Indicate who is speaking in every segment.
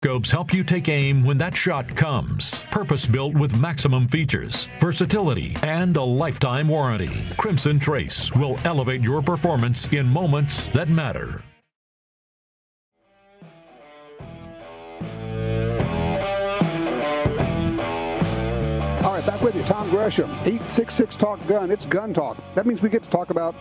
Speaker 1: Scopes help you take aim when that shot comes. Purpose-built with maximum features, versatility, and a lifetime warranty. Crimson Trace will elevate your performance in moments that matter.
Speaker 2: All right, back with you, Tom Gresham, 866 Talk Gun. It's Gun Talk. That means we get to talk about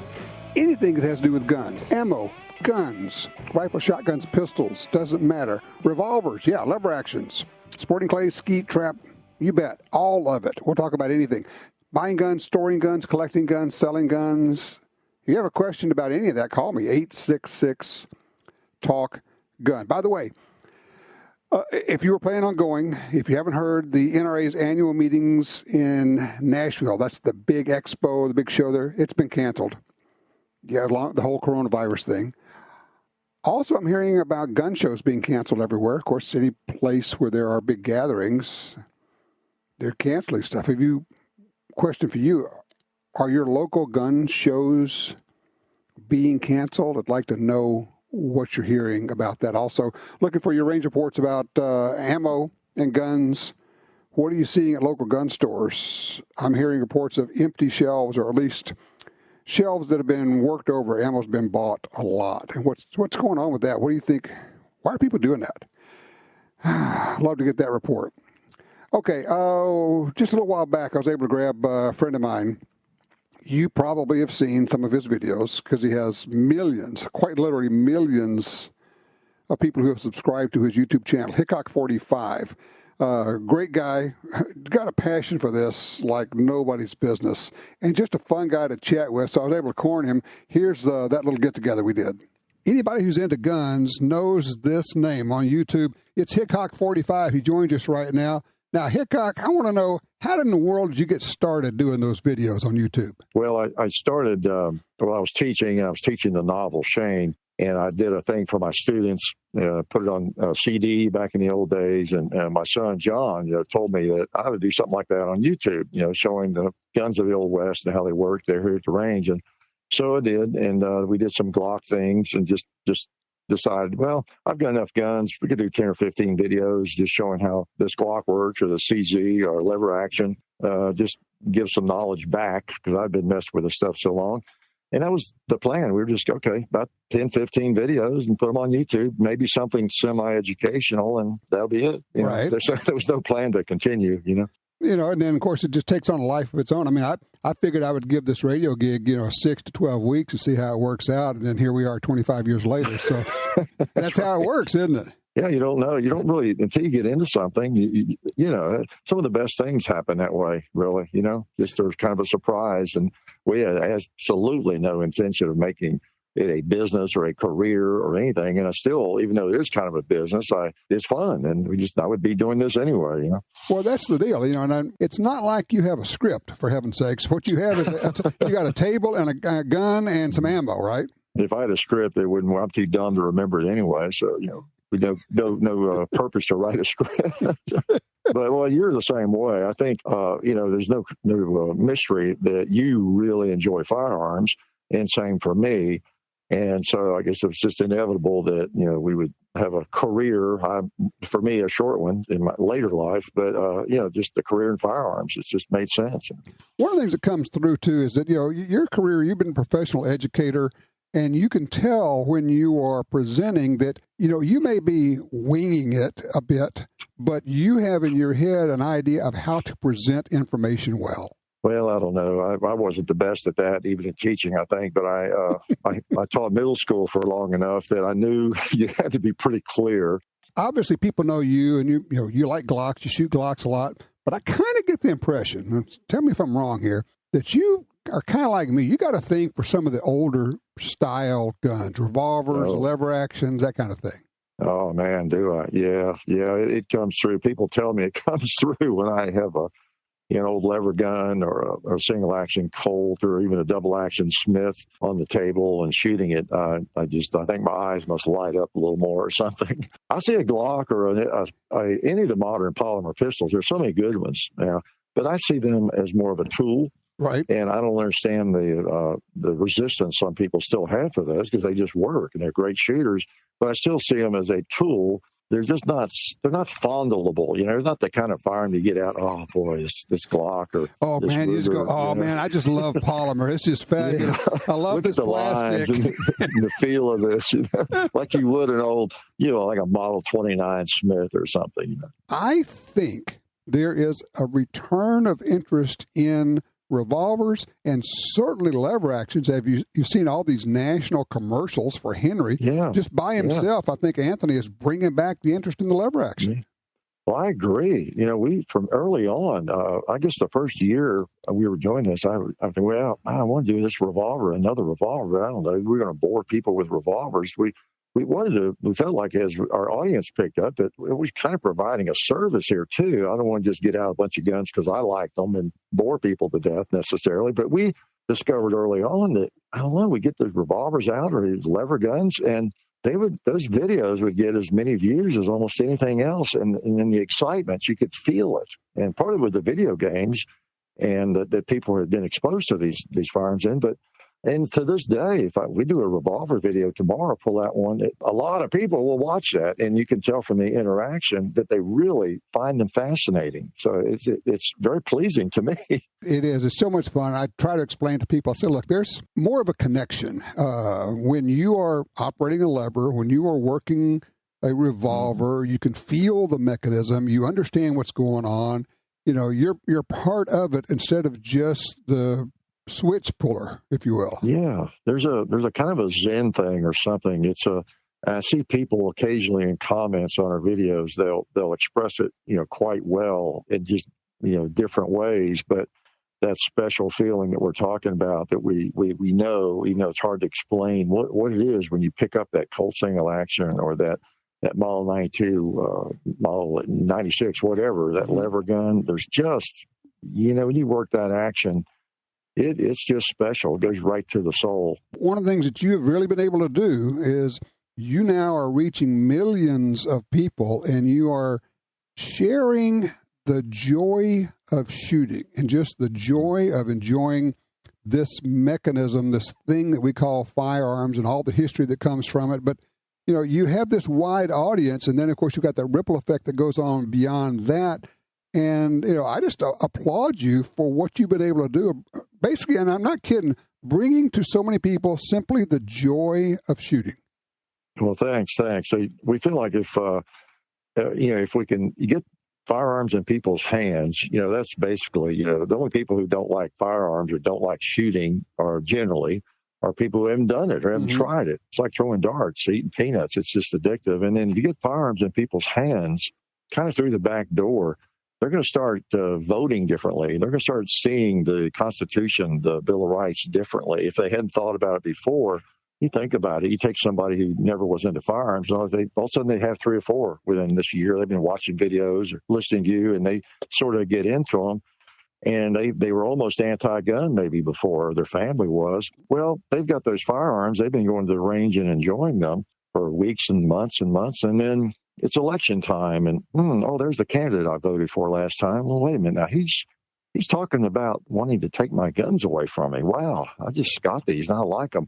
Speaker 2: anything that has to do with guns, ammo, guns, rifle, shotguns, pistols, doesn't matter. Revolvers, yeah, lever actions, sporting clays, skeet, trap, you bet, all of it. We'll talk about anything. Buying guns, storing guns, collecting guns, selling guns. If you have a question about any of that, call me, 866 Talk Gun. By the way, if you were planning on going, if you haven't heard, the NRA's annual meetings in Nashville, that's the big expo, the big show there, it's been canceled. Yeah, the whole coronavirus thing. Also, I'm hearing about gun shows being canceled everywhere. Of course, any place where there are big gatherings, they're canceling stuff. Question for you, are your local gun shows being canceled? I'd like to know what you're hearing about that. Also, looking for your range reports about ammo and guns. What are you seeing at local gun stores? I'm hearing reports of empty shelves, or at least shelves that have been worked over. Ammo's been bought a lot. And what's going on with that? What do you think? Why are people doing that? I'd love to get that report. Okay, just a little while back, I was able to grab a friend of mine. You probably have seen some of his videos because he has millions, quite literally millions of people who have subscribed to his YouTube channel, Hickok45. Great guy, got a passion for this like nobody's business, and just a fun guy to chat with, so I was able to corner him. Here's that little get-together we did. Anybody who's into guns knows this name on YouTube. It's Hickok45. He joins us right now. Now, Hickok, I want to know, how in the world did you get started doing those videos on YouTube?
Speaker 3: Well, I started, I was teaching the novel Shane, and I did a thing for my students, put it on CD back in the old days, and my son John told me that I would do something like that on YouTube, showing the guns of the Old West and how they worked there here at the range. And so I did, and we did some Glock things, and just decided, well, I've got enough guns. We could do 10 or 15 videos just showing how this Glock works, or the CZ, or lever action, just give some knowledge back, because I've been messing with this stuff so long. And that was the plan. We were just, okay, about 10, 15 videos and put them on YouTube, maybe something semi-educational, and that'll be it.
Speaker 2: Right.
Speaker 3: There was no plan to continue,
Speaker 2: And then, of course, it just takes on a life of its own. I mean, I figured I would give this radio gig, 6 to 12 weeks to see how it works out. And then here we are 25 years later. So that's how it works, isn't it?
Speaker 3: Yeah, you don't know. You don't really, until you get into something, some of the best things happen that way, really, just there's kind of a surprise. And we had absolutely no intention of making it a business or a career or anything. And I still, even though it is kind of a business, it's fun. And I would be doing this anyway,
Speaker 2: Well, that's the deal, and it's not like you have a script, for heaven's sakes. What you have is you got a table and a gun and some ammo, right?
Speaker 3: If I had a script, I'm too dumb to remember it anyway. So, we no purpose to write a script. But, well, you're the same way. I think, there's no mystery that you really enjoy firearms, and same for me. And so I guess it was just inevitable that, we would have a career, for me, a short one in my later life, but, just a career in firearms. It just made sense.
Speaker 2: One of the things that comes through, too, is that, your career, you've been a professional educator, and you can tell when you are presenting that, you may be winging it a bit, but you have in your head an idea of how to present information well.
Speaker 3: Well, I don't know. I wasn't the best at that, even in teaching, I think. But I taught middle school for long enough that I knew you had to be pretty clear.
Speaker 2: Obviously, people know you, and you like Glocks. You shoot Glocks a lot. But I kind of get the impression, and tell me if I'm wrong here, that you are kind of like me. You got a thing for some of the older style guns, revolvers, lever actions, that kind of thing.
Speaker 3: Oh, man, do I? Yeah, it comes through. People tell me it comes through when I have an old lever gun or a single action Colt or even a double action Smith on the table and shooting it. I think my eyes must light up a little more or something. I see a Glock or any of the modern polymer pistols. There's so many good ones now, but I see them as more of a tool.
Speaker 2: Right.
Speaker 3: And I don't understand the resistance some people still have for those, because they just work and they're great shooters. But I still see them as a tool they're not fondleable. They're not the kind of firearm you get out, oh boy, this Glock or
Speaker 2: oh
Speaker 3: this
Speaker 2: man,
Speaker 3: Ruger,
Speaker 2: you just go, oh man, I just love polymer. It's just fabulous.
Speaker 3: Yeah.
Speaker 2: I love
Speaker 3: Look
Speaker 2: this
Speaker 3: at the
Speaker 2: plastic.
Speaker 3: lines and the feel of this, like you would an old, like a Model 29 Smith or something.
Speaker 2: I think there is a return of interest in revolvers and certainly lever actions. You've seen all these national commercials for Henry?
Speaker 3: Yeah.
Speaker 2: Just by himself, I think Anthony is bringing back the interest in the lever action.
Speaker 3: Yeah. Well, I agree. We from early on, I guess the first year we were doing this, I thought, well, I want to do this another revolver. But I don't know. We're going to bore people with revolvers. We felt like as our audience picked up that it was kind of providing a service here too. I don't want to just get out a bunch of guns because I like them and bore people to death necessarily. But we discovered early on that, I don't know, we get the revolvers out or these lever guns, and those videos would get as many views as almost anything else. And in the excitement, you could feel it. And part of it with the video games and that people had been exposed to these firearms in, and to this day, if we do a revolver video tomorrow, pull out one, a lot of people will watch that, and you can tell from the interaction that they really find them fascinating. So it's very pleasing to me.
Speaker 2: It is. It's so much fun. I try to explain to people, I say, look, there's more of a connection. When you are operating a lever, when you are working a revolver, you can feel the mechanism, you understand what's going on. You're part of it instead of just the switch puller, if you will.
Speaker 3: Yeah, there's a kind of a Zen thing or something. I see people occasionally in comments on our videos, they'll express it, quite well in just, different ways. But that special feeling that we're talking about, that we know, even though it's hard to explain what it is when you pick up that Colt single action or that Model 92, Model 96, whatever, that lever gun. There's just, when you work that action, it's just special. It goes right to the soul.
Speaker 2: One of the things that you have really been able to do is you now are reaching millions of people, and you are sharing the joy of shooting and just the joy of enjoying this mechanism, this thing that we call firearms and all the history that comes from it. But, you have this wide audience, and then, of course, you've got that ripple effect that goes on beyond that. And, I just applaud you for what you've been able to do. Basically, and I'm not kidding, bringing to so many people simply the joy of shooting.
Speaker 3: Well, thanks. So we feel like if we can get firearms in people's hands, that's basically, the only people who don't like firearms or don't like shooting are people who haven't done it or haven't tried it. It's like throwing darts, eating peanuts. It's just addictive. And then if you get firearms in people's hands, kind of through the back door, they're going to start voting differently. They're going to start seeing the Constitution, the Bill of Rights differently. If they hadn't thought about it before, you think about it. You take somebody who never was into firearms, all of a sudden they have 3 or 4 within this year. They've been watching videos or listening to you, and they sort of get into them. And they were almost anti-gun maybe before, their family was. Well, they've got those firearms. They've been going to the range and enjoying them for weeks and months. And then it's election time, and there's the candidate I voted for last time. Well, wait a minute now. He's talking about wanting to take my guns away from me. Wow, I just got these and I like them.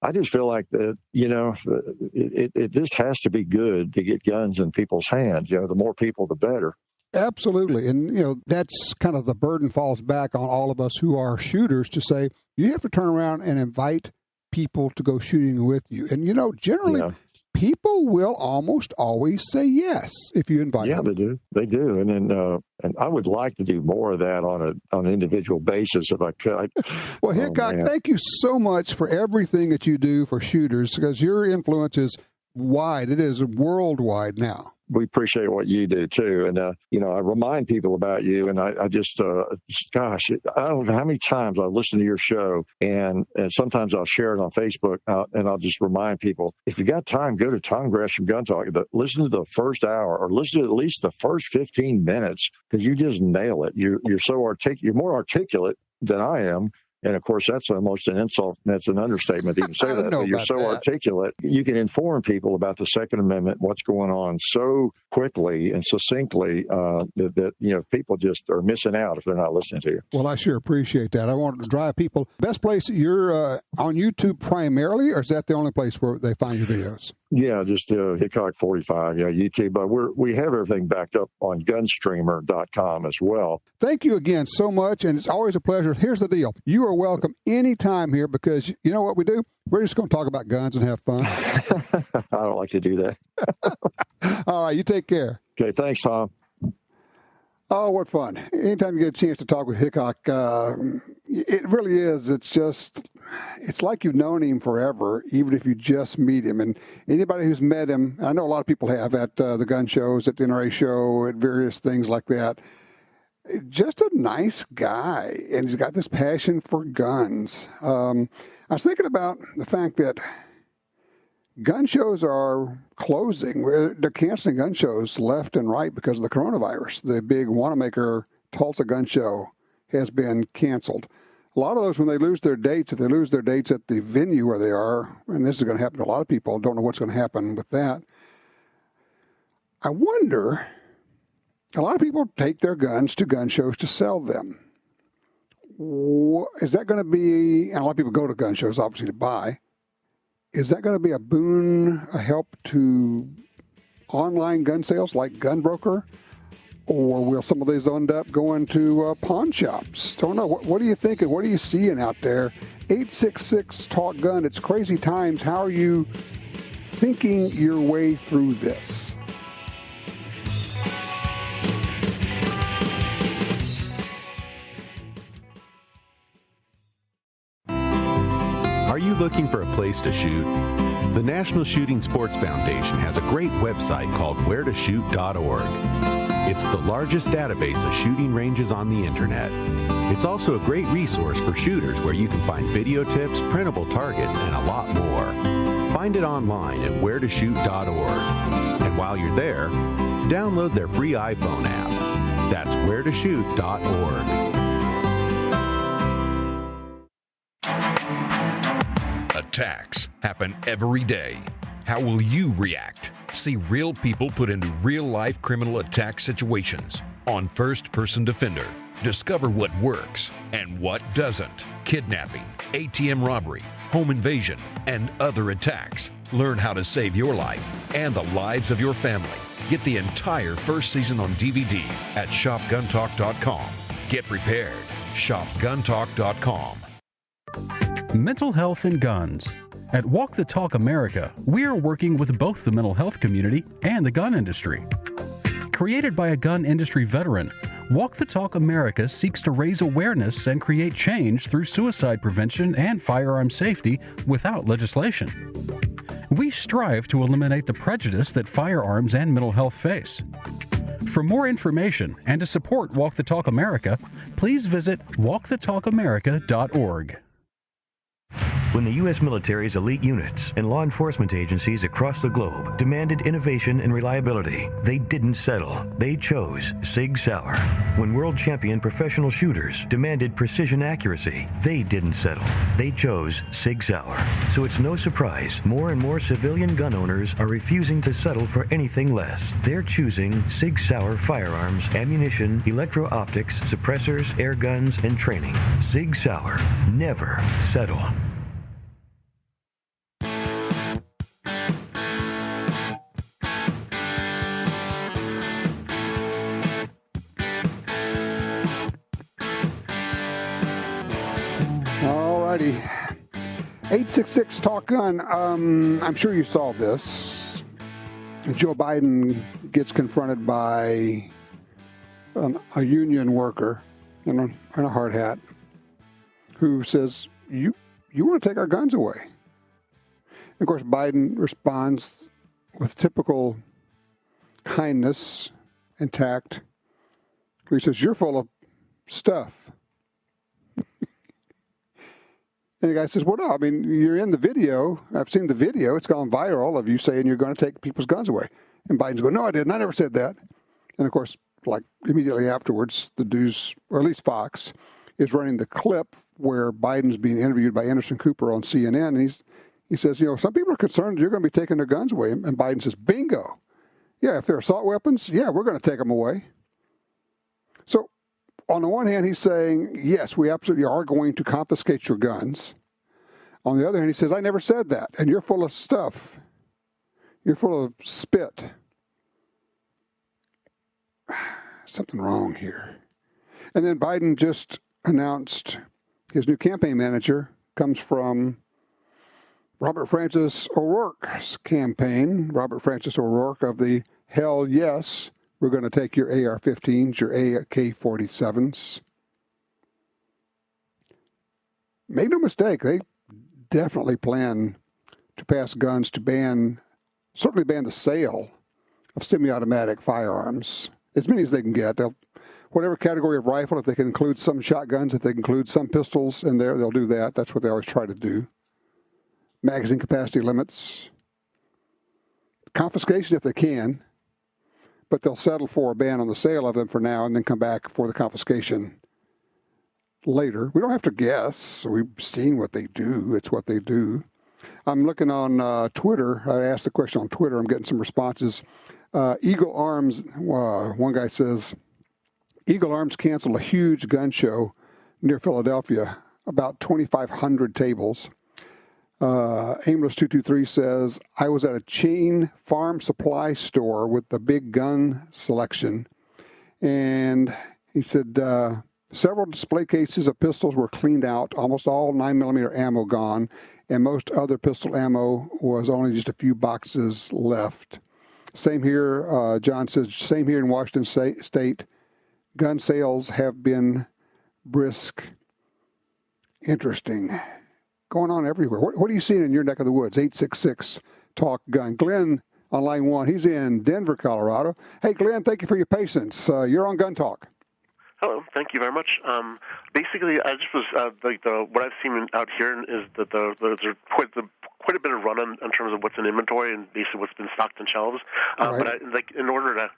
Speaker 3: I just feel like that, it just has to be good to get guns in people's hands. The more people, the better.
Speaker 2: Absolutely. And, that's kind of the burden falls back on all of us who are shooters to say, you have to turn around and invite people to go shooting with you. And, generally, people will almost always say yes if you invite them.
Speaker 3: Yeah, they do. And then, and I would like to do more of that on an individual basis if I could.
Speaker 2: Well, Hickok, thank you so much for everything that you do for shooters, because your influence is wide. It is worldwide now.
Speaker 3: We appreciate what you do too. And, I remind people about you, and I just, gosh, I don't know how many times I've listened to your show, and sometimes I'll share it on Facebook, and I'll just remind people, if you got time, go to Tom Gresham Gun Talk, listen to the first hour, or listen to at least the first 15 minutes, because you just nail it. You're so you're more articulate than I am. And of course, that's almost an insult. That's an understatement to even say that. But you're so articulate. You can inform people about the Second Amendment, what's going on so quickly and succinctly that people just are missing out if they're not listening to you.
Speaker 2: Well, I sure appreciate that. I want to drive people. Best place, you're on YouTube primarily, or is that the only place where they find your videos?
Speaker 3: Yeah, just Hickok45, YouTube. But we have everything backed up on gunstreamer.com as well.
Speaker 2: Thank you again so much, and it's always a pleasure. Here's the deal. You are welcome anytime here because you know what we do? We're just going to talk about guns and have fun.
Speaker 3: I don't like to do that.
Speaker 2: All right, you take care.
Speaker 3: Okay, thanks, Tom.
Speaker 2: Oh, what fun. Anytime you get a chance to talk with Hickok, it really is. It's like you've known him forever, even if you just meet him. And anybody who's met him, I know a lot of people have at the gun shows, at the NRA show, at various things like that. Just a nice guy, and he's got this passion for guns. I was thinking about the fact that gun shows are closing. They're canceling gun shows left and right because of the coronavirus. The big Wanamaker Tulsa gun show has been canceled. A lot of those, when they lose their dates, if they lose their dates at the venue where they are, and this is going to happen to a lot of people, don't know what's going to happen with that. I wonder, a lot of people take their guns to gun shows to sell them. Is that going to be, and a lot of people go to gun shows, obviously, to buy. Is that going to be a boon, a help to online gun sales like Gunbroker? Or will some of these end up going to pawn shops? Don't know. What are you thinking? What are you seeing out there? 866-TALK-GUN. It's crazy times. How are you thinking your way through this?
Speaker 4: Are you looking for a place to shoot? The National Shooting Sports Foundation has a great website called wheretoshoot.org. It's the largest database of shooting ranges on the internet. It's also a great resource for shooters where you can find video tips, printable targets, and a lot more. Find it online at wheretoshoot.org. And while you're there, download their free iPhone app. That's wheretoshoot.org.
Speaker 5: Attacks happen every day. How will you react? See real people put into real-life criminal attack situations on First Person Defender. Discover what works and what doesn't. Kidnapping, ATM robbery, home invasion, and other attacks. Learn how to save your life and the lives of your family. Get the entire first season on DVD at shopguntalk.com. Get prepared. Shopguntalk.com.
Speaker 6: Mental health and guns. At Walk the Talk America, we are working with both the mental health community and the gun industry. Created by a gun industry veteran, Walk the Talk America seeks to raise awareness and create change through suicide prevention and firearm safety without legislation. We strive to eliminate the prejudice that firearms and mental health face. For more information and to support Walk the Talk America, please visit walkthetalkamerica.org.
Speaker 7: When the U.S. military's elite units and law enforcement agencies across the globe demanded innovation and reliability, they didn't settle. They chose Sig Sauer. When world champion professional shooters demanded precision accuracy, they didn't settle. They chose Sig Sauer. So it's no surprise more and more civilian gun owners are refusing to settle for anything less. They're choosing Sig Sauer firearms, ammunition, electro-optics, suppressors, air guns, and training. Sig Sauer. Never settle.
Speaker 2: Alrighty. 866-TALK-GUN. I'm sure you saw this. Joe Biden gets confronted by a union worker in a hard hat who says, you want to take our guns away. And of course, Biden responds with typical kindness and tact. He says, you're full of stuff. And the guy says, well, no, I mean, you're in the video. I've seen the video. It's gone viral of you saying you're going to take people's guns away. And Biden's going, no, I didn't. I never said that. And, of course, like immediately afterwards, the news, or at least Fox, is running the clip where Biden's being interviewed by Anderson Cooper on CNN, and he says, some people are concerned you're going to be taking their guns away. And Biden says, bingo. Yeah, if they're assault weapons, yeah, we're going to take them away. So on the one hand, he's saying, yes, we absolutely are going to confiscate your guns. On the other hand, he says, I never said that, and you're full of stuff. You're full of spit. Something wrong here. And then Biden just announced his new campaign manager comes from Robert Francis O'Rourke's campaign. Robert Francis O'Rourke of the Hell Yes, we're going to take your AR-15s, your AK-47s. Make no mistake, they definitely plan to pass guns to certainly ban the sale of semi-automatic firearms. As many as they can get. Whatever category of rifle, if they can include some shotguns, if they can include some pistols in there, they'll do that. That's what they always try to do. Magazine capacity limits. Confiscation if they can, but they'll settle for a ban on the sale of them for now and then come back for the confiscation later. We don't have to guess. We've seen what they do. It's what they do. I'm looking on Twitter. I asked the question on Twitter. I'm getting some responses. Eagle Arms, one guy says, Eagle Arms canceled a huge gun show near Philadelphia, about 2,500 tables. Aimless223 says, I was at a chain farm supply store with the big gun selection, and he said several display cases of pistols were cleaned out, almost all 9mm ammo gone, and most other pistol ammo was only just a few boxes left. Same here, John says, same here in Washington State. Gun sales have been brisk. Interesting. Going on everywhere. What are you seeing in your neck of the woods? 866 Talk Gun. Glenn on line 1. He's in Denver, Colorado. Hey, Glenn, thank you for your patience. You're on Gun Talk.
Speaker 8: Hello, thank you very much. Basically, I just was what I've seen out here is that there's quite a bit of run in terms of what's in inventory and basically what's been stocked on shelves.
Speaker 2: Right.
Speaker 8: But in order to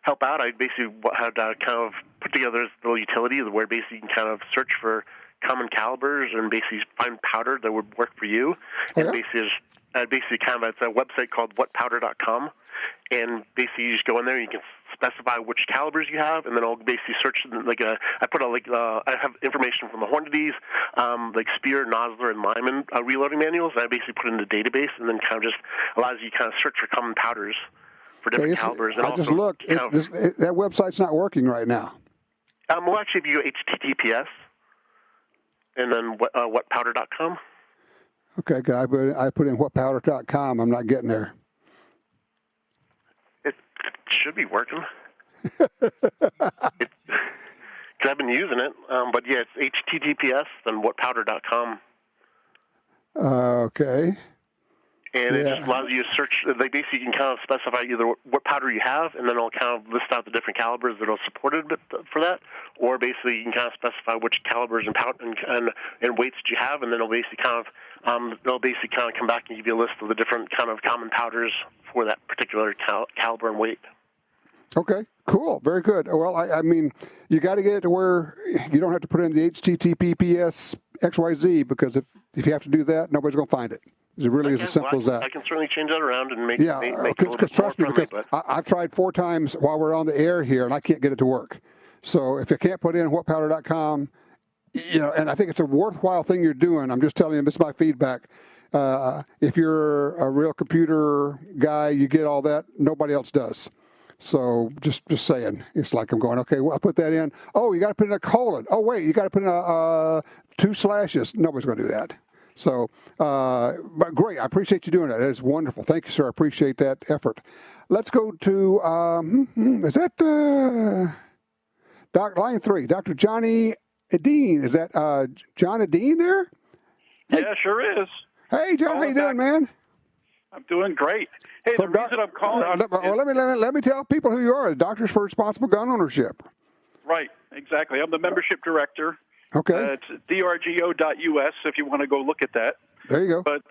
Speaker 8: help out, I basically had kind of put together this little utility where basically you can kind of search for common calibers and basically find powder that would work for you.
Speaker 2: Oh,
Speaker 8: and
Speaker 2: yeah?
Speaker 8: basically it's a website called whatpowder.com. And basically, you just go in there and you can specify which calibers you have, and then I'll basically search I have information from the Hornady's, Spear, Nosler, and Lyman reloading manuals, and I basically put it in the database, and then kind of just allows you to kind of search for common powders for different calibers. And
Speaker 2: I just looked. That website's not working right now.
Speaker 8: Well, actually, if you go HTTPS and then whatpowder.com.
Speaker 2: Okay, guy, but I put in whatpowder.com. I'm not getting there.
Speaker 8: It should be working. Because I've been using it. But yeah, it's HTTPS then whatpowder.com.
Speaker 2: Okay.
Speaker 8: And it just allows you to search. They basically can kind of specify either what powder you have, and then it'll kind of list out the different calibers that are supported for that, or basically you can kind of specify which calibers and weights that you have, and then it'll basically kind of come back and give you a list of the different kind of common powders for that particular caliber and weight.
Speaker 2: Okay, cool, very good. Well, I mean, you got to get it to where you don't have to put in the HTTPS XYZ, because if you have to do that, nobody's going to find it. It really is as simple as that.
Speaker 8: I can certainly change that around and make it a little bit more
Speaker 2: trust me,
Speaker 8: friendly.
Speaker 2: Because I've tried 4 times while we're on the air here, and I can't get it to work. So if you can't put in whatpowder.com, and I think it's a worthwhile thing you're doing. I'm just telling you, this is my feedback. If you're a real computer guy, you get all that. Nobody else does. So just saying, it's like I'm going, okay, well, I put that in. Oh, you got to put in a colon. Oh, wait, you got to put in 2 slashes. Nobody's going to do that. So, but great. I appreciate you doing that. That is wonderful. Thank you, sir. I appreciate that effort. Let's go to, is that line 3, Dr. Johnny Edine? Is that John Edine there? Hey.
Speaker 9: Yeah, sure is.
Speaker 2: Hey, John, how you doing, man?
Speaker 9: I'm doing great. Hey, the reason I'm calling...
Speaker 2: let me tell people who you are. The Doctors for Responsible Gun Ownership.
Speaker 9: Right, exactly. I'm the membership director.
Speaker 2: Okay.
Speaker 9: It's drgo.us if you want to go look at that.
Speaker 2: There you go.
Speaker 9: But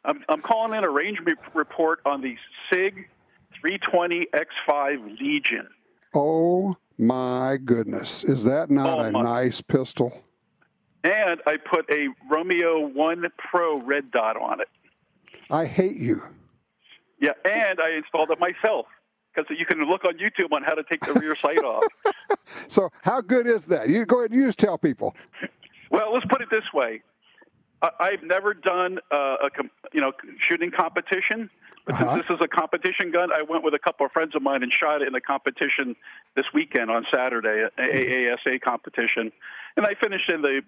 Speaker 9: I'm calling in a range report on the SIG 320X5 Legion.
Speaker 2: Oh, my goodness. Is that not a nice pistol?
Speaker 9: And I put a Romeo 1 Pro red dot on it.
Speaker 2: I hate you.
Speaker 9: Yeah, and I installed it myself because you can look on YouTube on how to take the rear sight off.
Speaker 2: So how good is that? You go ahead and you just tell people.
Speaker 9: Well, let's put it this way. I've never done shooting competition, but since this is a competition gun, I went with a couple of friends of mine and shot it in a competition this weekend on Saturday, an AASA competition, and I finished in the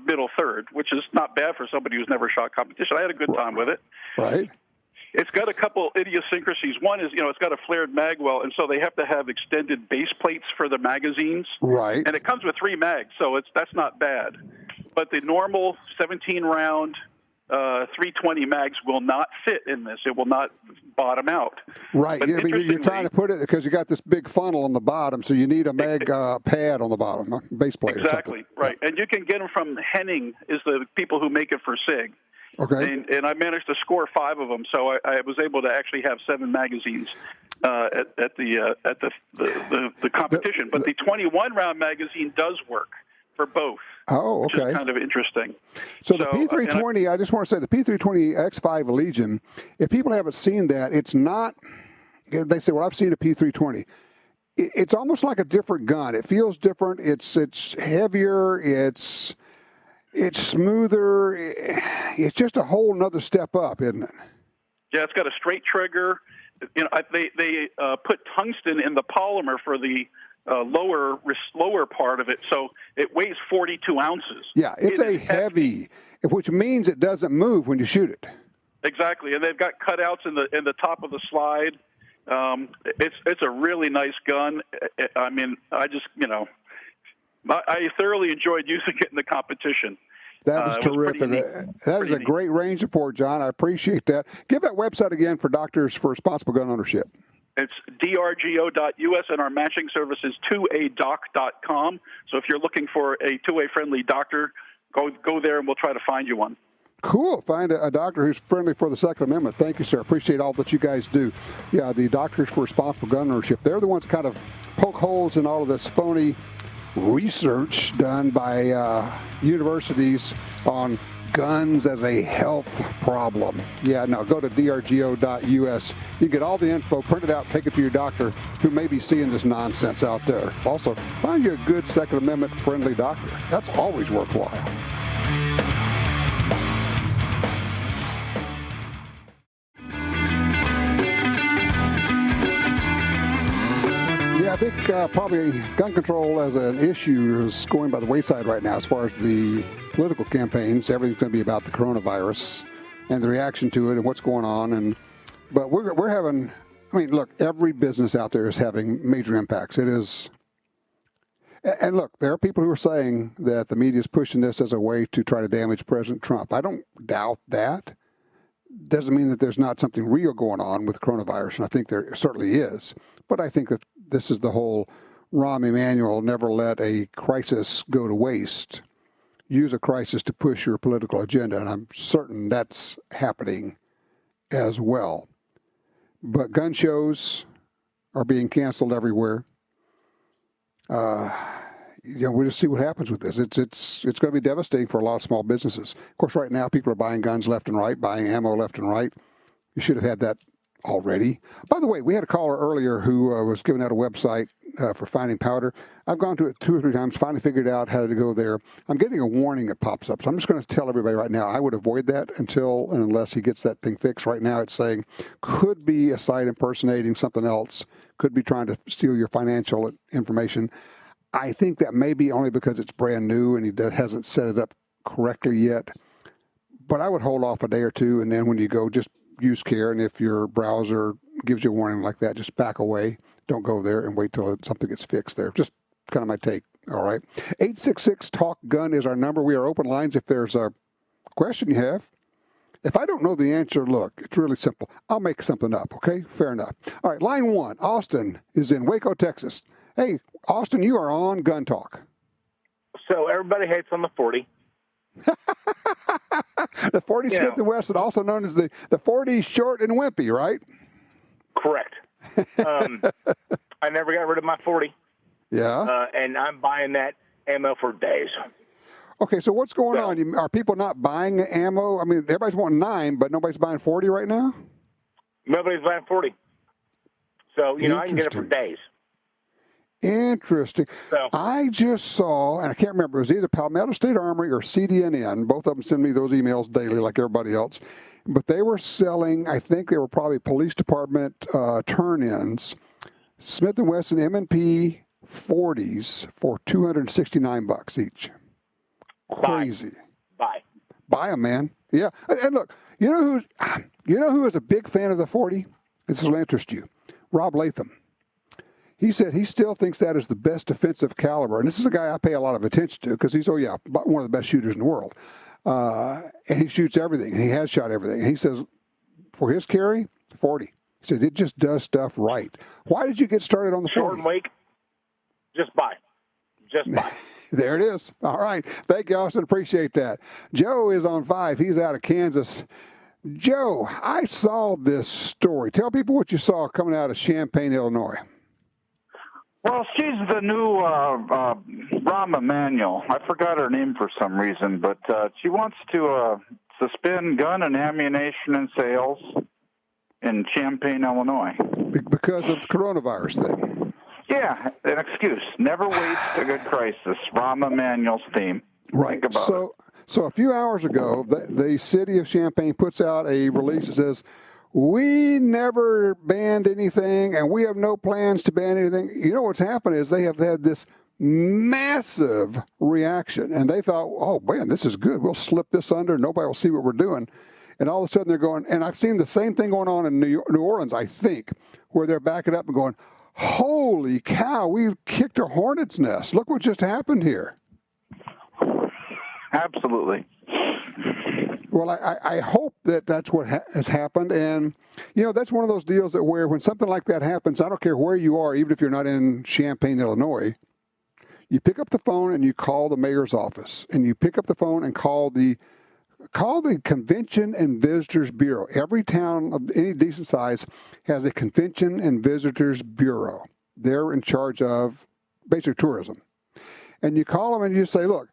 Speaker 9: middle third, which is not bad for somebody who's never shot competition. I had a good time with it.
Speaker 2: Right.
Speaker 9: It's got a couple idiosyncrasies. One is, it's got a flared mag well, and so they have to have extended base plates for the magazines.
Speaker 2: Right.
Speaker 9: And it comes with 3 mags, so that's not bad. But the normal 17-round 320 mags will not fit in this. It will not bottom out.
Speaker 2: Right.
Speaker 9: But
Speaker 2: you're trying to put it because you got this big funnel on the bottom, so you need a mag pad on the bottom, a base plate.
Speaker 9: Exactly. Right. And you can get them from Henning, is the people who make it for SIG.
Speaker 2: Okay.
Speaker 9: And I managed to score 5 of them, so I was able to actually have 7 magazines at the competition. But the 21-round magazine does work for both.
Speaker 2: Oh, okay.
Speaker 9: Which is kind of interesting.
Speaker 2: So the P320, I just want to say the P320 X5 Legion, if people haven't seen that, it's not, they say, well, I've seen a P320. It's almost like a different gun. It feels different. It's heavier. It's smoother. It's just a whole nother step up, isn't it?
Speaker 9: Yeah, it's got a straight trigger. They put tungsten in the polymer for the lower part of it, so it weighs 42 ounces.
Speaker 2: Yeah, it's heavy, which means it doesn't move when you shoot it.
Speaker 9: Exactly, and they've got cutouts in the top of the slide. It's a really nice gun. I mean, I thoroughly enjoyed using it in the competition.
Speaker 2: That is terrific. That is a great range report, John. I appreciate that. Give that website again for Doctors for Responsible Gun Ownership.
Speaker 9: It's drgo.us, and our matching service is 2adoc.com. So if you're looking for a two-way friendly doctor, go there and we'll try to find you one.
Speaker 2: Cool. Find a doctor who's friendly for the Second Amendment. Thank you, sir. Appreciate all that you guys do. Yeah, the Doctors for Responsible Gun Ownership, they're the ones that kind of poke holes in all of this phony research done by universities on guns as a health problem. Yeah, no, go to drgo.us. You get all the info, print it out, take it to your doctor who may be seeing this nonsense out there. Also, find you a good Second Amendment friendly doctor. That's always worthwhile. Yeah, I think probably gun control as an issue is going by the wayside right now as far as the political campaigns. Everything's going to be about the coronavirus and the reaction to it and what's going on. But we're having, I mean, look, every business out there is having major impacts. It is, and look, there are people who are saying that the media is pushing this as a way to try to damage President Trump. I don't doubt that. Doesn't mean that there's not something real going on with coronavirus, and I think there certainly is. But I think that this is the whole Rahm Emanuel, never let a crisis go to waste. Use a crisis to push your political agenda, and I'm certain that's happening as well. But gun shows are being canceled everywhere. We'll just see what happens with this. It's going to be devastating for a lot of small businesses. Of course, right now people are buying guns left and right, buying ammo left and right. You should have had that already. By the way, we had a caller earlier who was giving out a website for finding powder. I've gone to it 2 or 3 times, finally figured out how to go there. I'm getting a warning that pops up, so I'm just going to tell everybody right now, I would avoid that unless he gets that thing fixed. Right now it's saying could be a site impersonating something else, could be trying to steal your financial information. I think that may be only because it's brand new and he hasn't set it up correctly yet. But I would hold off a day or two, and then when you go, just use care. And if your browser gives you a warning like that, just back away. Don't go there and wait till something gets fixed there. Just kind of my take. All right. 866-TALK-GUN is our number. We are open lines if there's a question you have. If I don't know the answer, look, it's really simple. I'll make something up, okay? Fair enough. All right, line 1. Austin is in Waco, Texas. Hey, Austin, you are on Gun Talk.
Speaker 10: So everybody hates on the 40.
Speaker 2: The 40 Smith Wesson, also known as the 40 short and wimpy, right?
Speaker 10: Correct. I never got rid of my 40.
Speaker 2: Yeah.
Speaker 10: And I'm buying that ammo for days.
Speaker 2: Okay, so what's going on? Are people not buying ammo? I mean, everybody's wanting 9, but nobody's buying 40 right now?
Speaker 10: Nobody's buying 40. So, I can get it for days.
Speaker 2: Interesting.
Speaker 10: So,
Speaker 2: I just saw, and I can't remember, it was either Palmetto State Armory or CDNN. Both of them send me those emails daily like everybody else. But they were selling, I think they were probably police department turn-ins, Smith & Wesson M&P 40s for $269 each. Crazy. Buy them, man. Yeah. And look, you know who is a big fan of the 40? This will interest you. Rob Latham. He said he still thinks that is the best defensive caliber. And this is a guy I pay a lot of attention to because he's, one of the best shooters in the world. And he shoots everything. And he has shot everything. And he says, for his carry, 40. He said, it just does stuff right. Why did you get started on the 40?
Speaker 10: Short and weak, just buy. Just buy.
Speaker 2: There it is. All right. Thank you, Austin. Appreciate that. Joe is on 5. He's out of Kansas. Joe, I saw this story. Tell people what you saw coming out of Champaign, Illinois.
Speaker 11: Well, she's the new Rahm Emanuel. I forgot her name for some reason, but she wants to suspend gun and ammunition and sales in Champaign, Illinois. Because
Speaker 2: of the coronavirus thing.
Speaker 11: Yeah, an excuse. Never waste a good crisis. Rahm Emanuel's theme.
Speaker 2: Right.
Speaker 11: Think about it.
Speaker 2: So a few hours ago, the city of Champaign puts out a release that says, we never banned anything, and we have no plans to ban anything. You know what's happened is they have had this massive reaction, and they thought, oh, man, this is good. We'll slip this under. Nobody will see what we're doing. And all of a sudden they're going, and I've seen the same thing going on in New Orleans, I think, where they're backing up and going, holy cow, we've kicked a hornet's nest. Look what just happened here.
Speaker 11: Absolutely.
Speaker 2: Well, I hope that that's what has happened. And, that's one of those deals that where when something like that happens, I don't care where you are, even if you're not in Champaign, Illinois, you pick up the phone and you call the mayor's office. And you pick up the phone and call the Convention and Visitors Bureau. Every town of any decent size has a Convention and Visitors Bureau. They're in charge of basic tourism. And you call them and you say, look,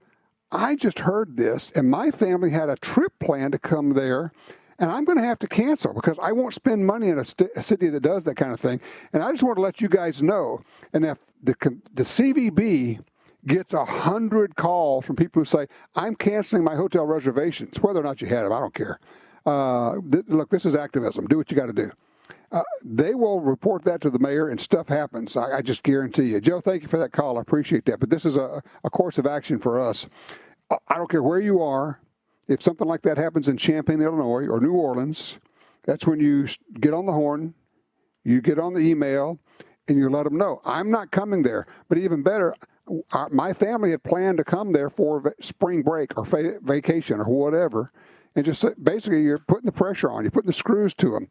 Speaker 2: I just heard this, and my family had a trip planned to come there, and I'm going to have to cancel because I won't spend money in a city that does that kind of thing. And I just want to let you guys know. And if the CVB gets 100 calls from people who say, I'm canceling my hotel reservations, whether or not you had them, I don't care. Look, this is activism. Do what you got to do. They will report that to the mayor, and stuff happens. I just guarantee you. Joe, thank you for that call. I appreciate that. But this is a course of action for us. I don't care where you are. If something like that happens in Champaign, Illinois, or New Orleans, that's when you get on the horn, you get on the email, and you let them know. I'm not coming there. But even better, my family had planned to come there for spring break or vacation or whatever. And just basically you're putting the pressure on. You're putting the screws to them.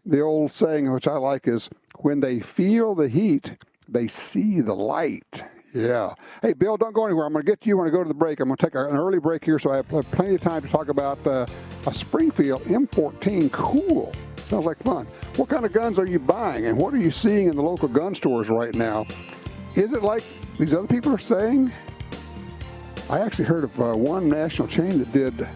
Speaker 2: The old saying, which I like, is when they feel the heat, they see the light. Yeah. Hey, Bill, don't go anywhere. I'm going to get to you when I go to the break. I'm going to take an early break here, so I have plenty of time to talk about a Springfield M14. Cool. Sounds like fun. What kind of guns are you buying, and what are you seeing in the local gun stores right now? Is it like these other people are saying? I actually heard of one national chain that did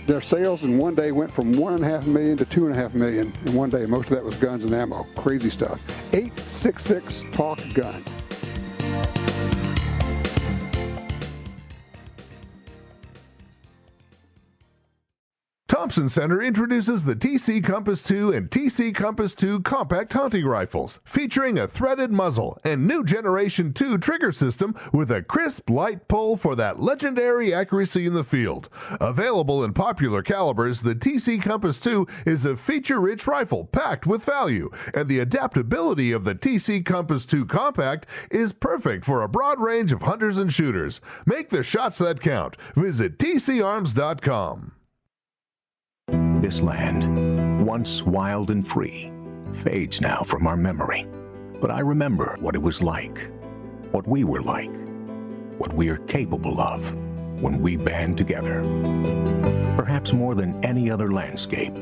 Speaker 2: their sales in one day went from $1.5 million to $2.5 million in one day. Most of that was guns and ammo. Crazy stuff. 866-TALK-GUN.
Speaker 12: Thompson Center introduces the TC Compass 2 and TC Compass 2 compact hunting rifles, featuring a threaded muzzle and new Generation 2 trigger system with a crisp, light pull for that legendary accuracy in the field. Available in popular calibers, the TC Compass 2 is a feature-rich rifle packed with value, and the adaptability of the TC Compass 2 compact is perfect for a broad range of hunters and shooters. Make the shots that count. Visit tcarms.com.
Speaker 13: This land, once wild and free, fades now from our memory. But I remember what it was like, what we were like, what we are capable of when we band together. Perhaps more than any other landscape,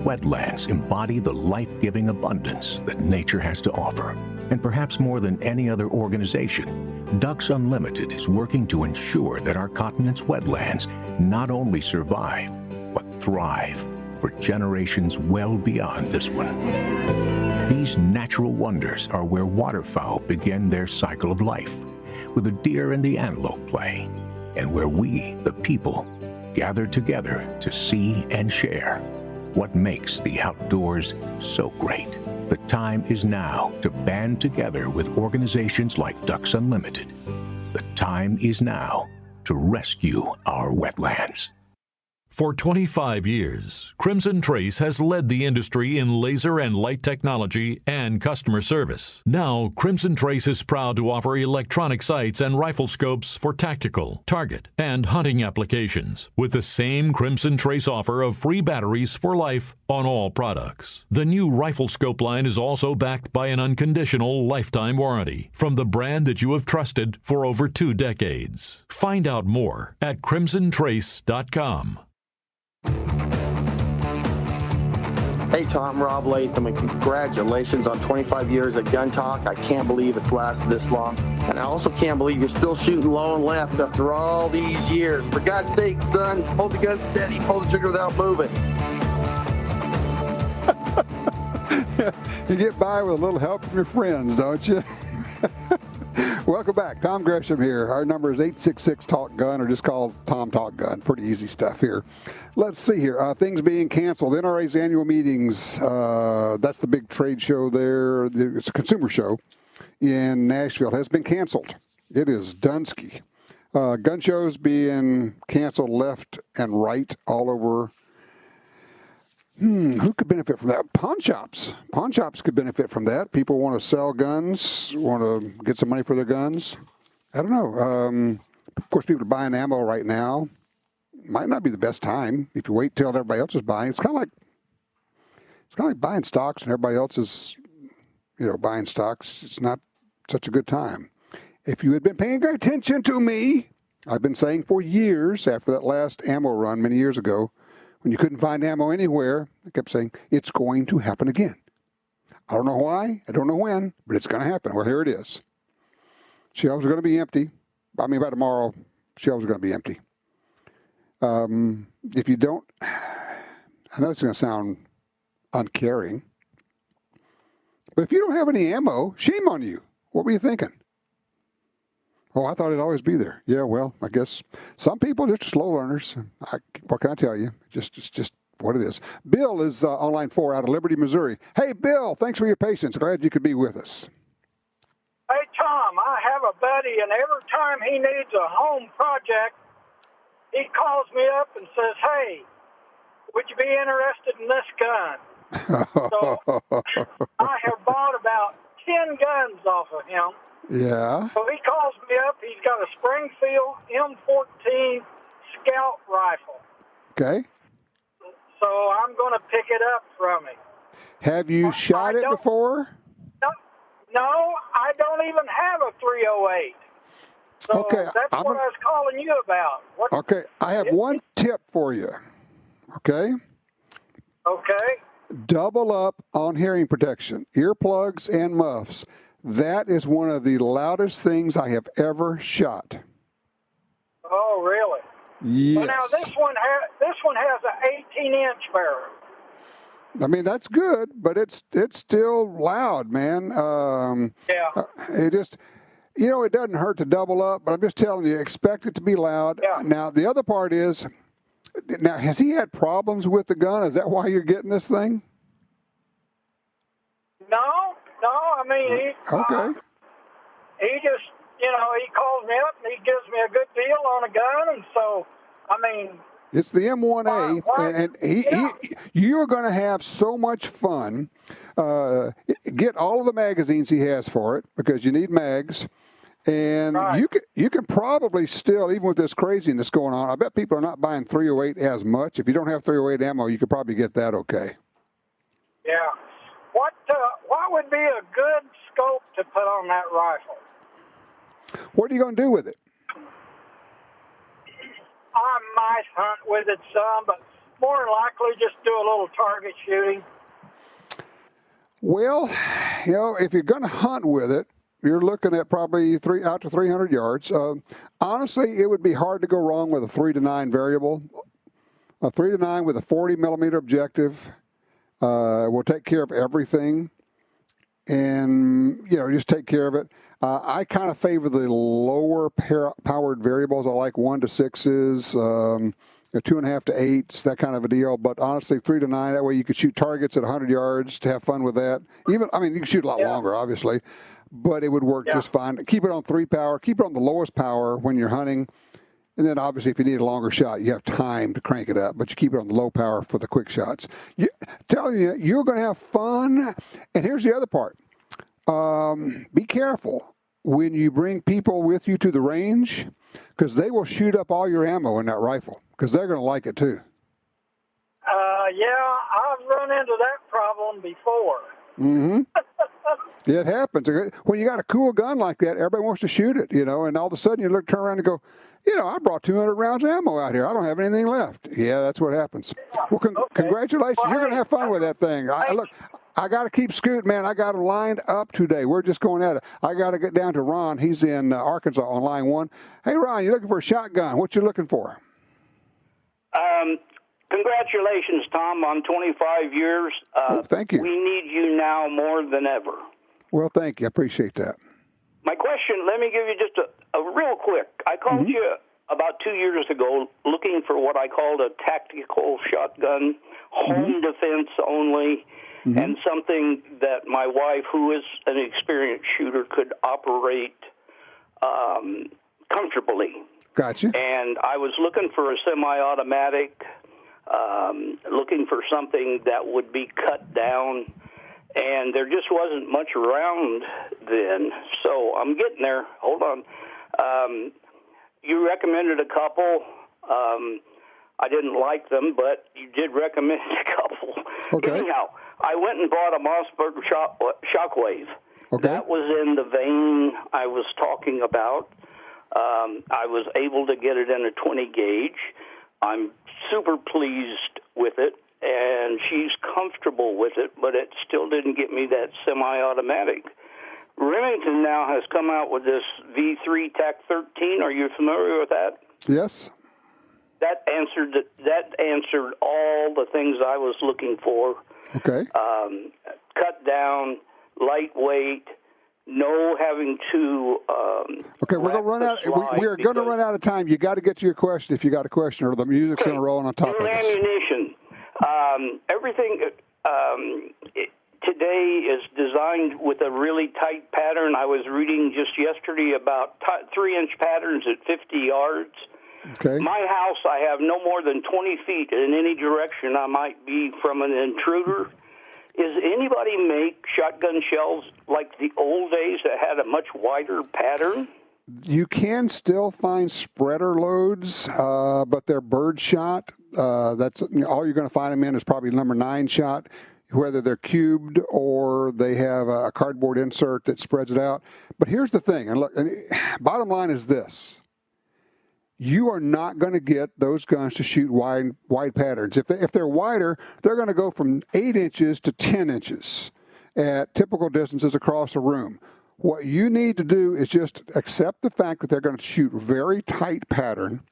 Speaker 13: Wetlands embody the life-giving abundance that nature has to offer. And perhaps more than any other organization, Ducks Unlimited is working to ensure that our continent's wetlands not only survive, but thrive for generations well beyond this one. These natural wonders are where waterfowl begin their cycle of life, where the deer and the antelope play, and where we, the people, gather together to see and share what makes the outdoors so great. The time is now to band together with organizations like Ducks Unlimited. The time is now to rescue our wetlands.
Speaker 1: For 25 years, Crimson Trace has led the industry in laser and light technology and customer service. Now, Crimson Trace is proud to offer electronic sights and rifle scopes for tactical, target, and hunting applications, with the same Crimson Trace offer of free batteries for life on all products. The new rifle scope line is also backed by an unconditional lifetime warranty from the brand that you have trusted for over 2 decades. Find out more at crimsontrace.com.
Speaker 14: Hey Tom, Rob Latham, and congratulations on 25 years at Gun Talk. I can't believe it's lasted this long. And I also can't believe you're still shooting low and left after all these years. For God's sake, son, hold the gun steady, pull the trigger without moving.
Speaker 2: You get by with a little help from your friends, don't you? Welcome back. Tom Gresham here. Our number is 866-TALK-GUN, or just call Tom Talk Gun. Pretty easy stuff here. Let's see here. Things being canceled. NRA's annual meetings, that's the big trade show there. It's a consumer show in Nashville. Has been canceled. It is Dunsky. Gun shows being canceled left and right all over. Who could benefit from that? Pawn shops. Pawn shops could benefit from that. People want to sell guns, want to get some money for their guns. I don't know. Of course, people are buying ammo right now. Might not be the best time if you wait till everybody else is buying. It's kind of like buying stocks and everybody else is, buying stocks. It's not such a good time. If you had been paying attention to me, I've been saying for years after that last ammo run many years ago, when you couldn't find ammo anywhere, I kept saying, it's going to happen again. I don't know why, I don't know when, but it's going to happen. Well, here it is. Shelves are going to be empty. By tomorrow, shelves are going to be empty. If you don't, I know it's going to sound uncaring, but if you don't have any ammo, shame on you. What were you thinking? Oh, I thought it'd always be there. Yeah, well, I guess some people are just slow learners. What can I tell you? It's just what it is. Bill is on line 4 out of Liberty, Missouri. Hey, Bill, thanks for your patience. Glad you could be with us.
Speaker 15: Hey, Tom, I have a buddy, and every time he needs a home project, he calls me up and says, hey, would you be interested in this gun? So I have bought about 10 guns off of him.
Speaker 2: Yeah.
Speaker 15: So he calls me up. He's got a Springfield M14 Scout rifle.
Speaker 2: Okay.
Speaker 15: So I'm going to pick it up from him.
Speaker 2: Have you shot it before?
Speaker 15: No, I don't even have a 308. So
Speaker 2: okay,
Speaker 15: that's what I was calling you about.
Speaker 2: Okay, I have one tip for you. Okay?
Speaker 15: Okay.
Speaker 2: Double up on hearing protection, earplugs and muffs. That is one of the loudest things I have ever shot.
Speaker 15: Oh, really?
Speaker 2: Yes.
Speaker 15: Well, now this one has an 18-inch barrel.
Speaker 2: I mean, that's good, but it's still loud, man.
Speaker 15: Yeah.
Speaker 2: It just, it doesn't hurt to double up, but I'm just telling you, expect it to be loud.
Speaker 15: Yeah.
Speaker 2: Now, the other part is, has he had problems with the gun? Is that why you're getting this thing?
Speaker 15: No, I mean, he just, he calls me up and he gives me a good deal on a gun, and so, I mean...
Speaker 2: It's the M1A, and you're going to have so much fun. Get all of the magazines he has for it, because you need mags, and you can probably still, even with this craziness going on, I bet people are not buying 308 as much. If you don't have 308 ammo, you could probably get that okay.
Speaker 15: Yeah. What would be a good scope to put on that rifle?
Speaker 2: What are you going to do with it?
Speaker 15: I might hunt with it some, but more than likely just do a little target shooting?
Speaker 2: Well, if you're going to hunt with it, you're looking at probably out to 300 yards. Honestly, it would be hard to go wrong with a 3 to 9 variable. A 3 to 9 with a 40 millimeter objective will take care of everything, and just take care of it. I kind of favor the lower powered variables. I like 1 to 6s, 2.5 to 8s, that kind of a deal. But honestly, 3 to 9. That way you could shoot targets at 100 yards to have fun with that. You can shoot a lot longer, obviously, but it would work just fine. Keep it on 3 power. Keep it on the lowest power when you're hunting. And then obviously if you need a longer shot, you have time to crank it up, but you keep it on the low power for the quick shots. Telling you, you're going to have fun. And here's the other part. Be careful when you bring people with you to the range, because they will shoot up all your ammo in that rifle, because they're going to like it too.
Speaker 15: Yeah, I've run into that problem before.
Speaker 2: Mm-hmm. It happens. When you got a cool gun like that, everybody wants to shoot it, and all of a sudden you turn around and go, I brought 200 rounds of ammo out here. I don't have anything left. Yeah, that's what happens. Well, congratulations. You're going to have fun with that thing. I got to keep scooting, man. I got them lined up today. We're just going at it. I got to get down to Ron. He's in Arkansas on line 1. Hey, Ron, you're looking for a shotgun. What you looking for?
Speaker 16: Congratulations, Tom, on 25 years.
Speaker 2: Thank you.
Speaker 16: We need you now more than ever.
Speaker 2: Well, thank you. I appreciate that.
Speaker 16: My question, let me give you just a real quick. I called you about 2 years ago looking for what I called a tactical shotgun, home defense only, and something that my wife, who is an experienced shooter, could operate comfortably.
Speaker 2: Gotcha.
Speaker 16: And I was looking for a semi-automatic, looking for something that would be cut down, and there just wasn't much around then. So I'm getting there. Hold on. You recommended a couple. I didn't like them, but you did recommend a couple.
Speaker 2: Okay.
Speaker 16: Anyhow, I went and bought a Mossberg Shockwave.
Speaker 2: Okay.
Speaker 16: That was in the vein I was talking about. I was able to get it in a 20 gauge. I'm super pleased with it, and she's comfortable with it, but it still didn't get me that semi-automatic. Remington now has come out with this V3 TAC-13. Are you familiar with that?
Speaker 2: Yes.
Speaker 16: That answered all the things I was looking for.
Speaker 2: Okay.
Speaker 16: Cut down, lightweight, no having to.
Speaker 2: Okay, we're going to run out. We're going to run out of time. You got to get to your question if you got a question, or the music's going to roll on top of us.
Speaker 16: Ammunition. Everything today is designed with a really tight pattern. I was reading just yesterday about 3-inch patterns at 50 yards.
Speaker 2: Okay.
Speaker 16: My house, I have no more than 20 feet in any direction I might be from an intruder. Is anybody make shotgun shells like the old days that had a much wider pattern?
Speaker 2: You can still find spreader loads, but they're bird shot. That's all you're going to find them in is probably number 9 shot, whether they're cubed or they have a cardboard insert that spreads it out. But here's the thing, and look, bottom line is this. You are not going to get those guns to shoot wide patterns. If they're wider, they're going to go from 8 inches to 10 inches at typical distances across a room. What you need to do is just accept the fact that they're going to shoot very tight pattern,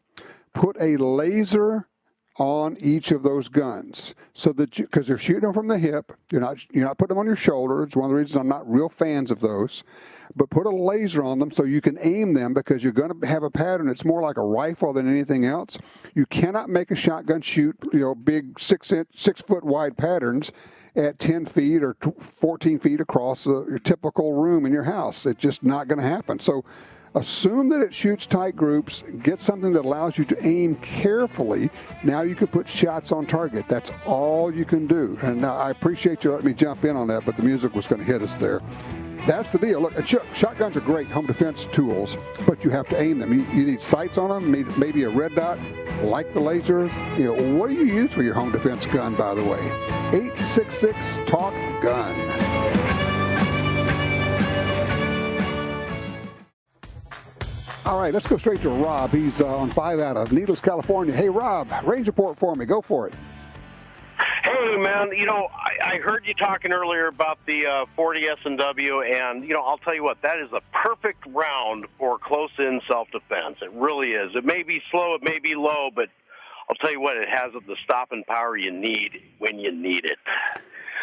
Speaker 2: put a laser on each of those guns, so that because they're shooting them from the hip, you're not putting them on your shoulder. It's one of the reasons I'm not real fans of those. But put a laser on them so you can aim them, because you're going to have a pattern that's more like a rifle than anything else. You cannot make a shotgun shoot, big 6 foot wide patterns at 10 feet or 14 feet across your typical room in your house. It's just not going to happen. So assume that it shoots tight groups. Get something that allows you to aim carefully. Now you can put shots on target. That's all you can do. And I appreciate you letting me jump in on that, but the music was going to hit us there. That's the deal. Look, shotguns are great home defense tools, but you have to aim them. You need sights on them, maybe a red dot, like the laser. What do you use for your home defense gun, by the way? 866-TALK-GUN. All right, let's go straight to Rob. He's on 5 out of Needles, California. Hey, Rob, range report for me. Go for it.
Speaker 17: Hey, man, I heard you talking earlier about the 40 S&W, and, I'll tell you what, that is a perfect round for close-in self-defense. It really is. It may be slow, it may be low, but I'll tell you what, it has the stopping power you need when you need it.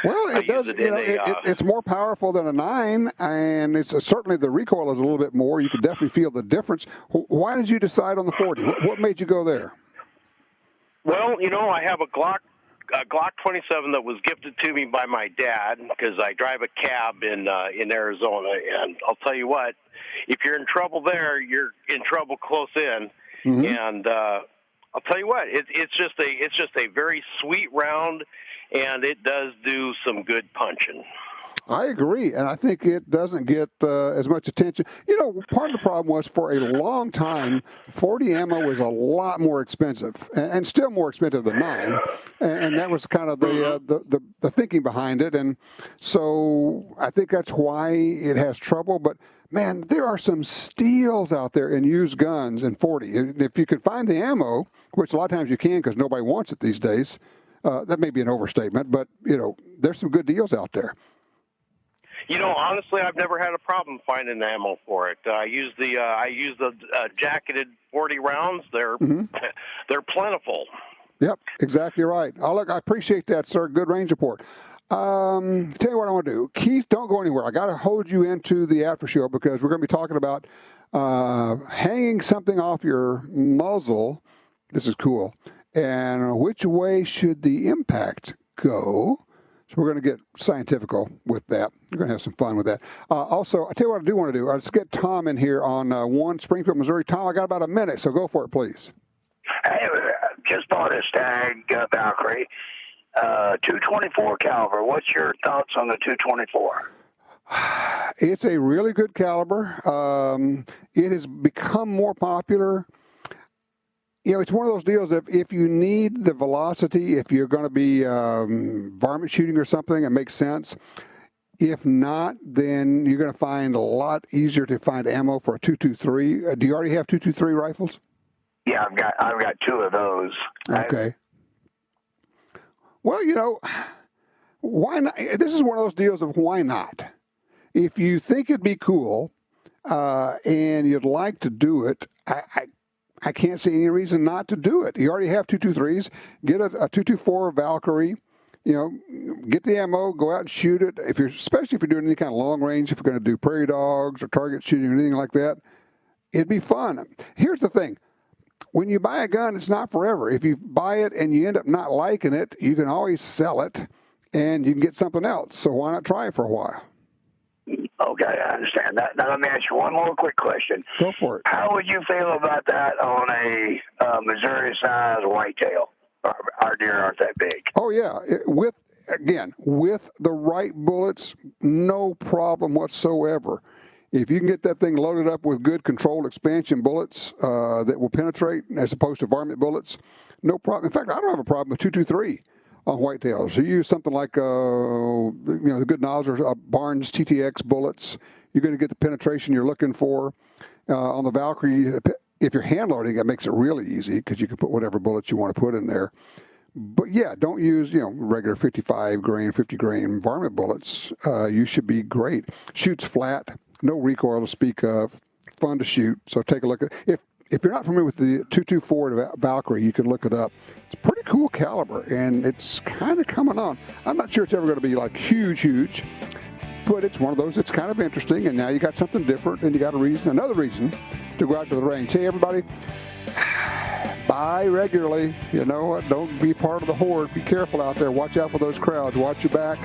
Speaker 2: Well, it does. It's more powerful than a 9, and it's certainly the recoil is a little bit more. You can definitely feel the difference. Why did you decide on the 40? What made you go there?
Speaker 17: Well, I have a Glock 27 that was gifted to me by my dad because I drive a cab in Arizona, and I'll tell you what, if you're in trouble there, you're in trouble close in, and I'll tell you what, it's just a very sweet round, and it does do some good punching.
Speaker 2: I agree, and I think it doesn't get as much attention. Part of the problem was for a long time, 40 ammo was a lot more expensive, and still more expensive than 9, and that was kind of the thinking behind it, and so I think that's why it has trouble. But man, there are some steals out there in used guns in 40. If you can find the ammo, which a lot of times you can because nobody wants it these days, that may be an overstatement, but there's some good deals out there.
Speaker 17: Honestly, I've never had a problem finding ammo for it. I use the jacketed 40 rounds. They're plentiful.
Speaker 2: Yep, exactly right. I appreciate that, sir. Good range report. Tell you what I want to do. Keith, don't go anywhere. I got to hold you into the after show because we're going to be talking about hanging something off your muzzle. This is cool. And which way should the impact go? So we're going to get scientifical with that. We're going to have some fun with that. Also, I'll tell you what I do want to do. Let's get Tom in here on 1 Springfield, Missouri. Tom, I got about a minute, so go for it, please.
Speaker 18: Hey, just bought a Stag Valkyrie, 224 caliber. What's your thoughts on the 224?
Speaker 2: It's a really good caliber. It has become more popular. It's one of those deals that if you need the velocity, if you're going to be varmint shooting or something, it makes sense. If not, then you're going to find a lot easier to find ammo for a 223. Do you already have 223 rifles?
Speaker 18: Yeah, I've got 2 of those.
Speaker 2: Okay. Well, why not? This is one of those deals of why not. If you think it'd be cool and you'd like to do it, I can't see any reason not to do it. You already have 223s. Get a 224 Valkyrie. Get the ammo, go out and shoot it. Especially if you're doing any kind of long range, if you're going to do prairie dogs or target shooting or anything like that, it'd be fun. Here's the thing. When you buy a gun, it's not forever. If you buy it and you end up not liking it, you can always sell it and you can get something else. So why not try it for a while?
Speaker 18: Okay, I understand that. Now let me ask you one more quick question.
Speaker 2: Go for it.
Speaker 18: How would you feel about that on a Missouri-sized whitetail? Our deer aren't that big.
Speaker 2: Oh yeah, with the right bullets, no problem whatsoever. If you can get that thing loaded up with good controlled expansion bullets that will penetrate, as opposed to varmint bullets, no problem. In fact, I don't have a problem with 223 on whitetails. You use something like the good Nosler Barnes TTX bullets. You're going to get the penetration you're looking for. On the Valkyrie, if you're hand loading, it makes it really easy because you can put whatever bullets you want to put in there. But yeah, don't use regular 55 grain, 50 grain varmint bullets. You should be great. Shoots flat, no recoil to speak of, fun to shoot. So take a look at it. If you're not familiar with the 224 Valkyrie, you can look it up. It's a pretty cool caliber, and it's kind of coming on. I'm not sure it's ever going to be like huge, but it's one of those that's kind of interesting, and now you got something different, and you got another reason to go out to the range. Hey, everybody, buy regularly. You know what? Don't be part of the horde. Be careful out there. Watch out for those crowds. Watch your back.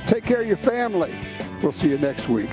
Speaker 2: Take care of your family. We'll see you next week.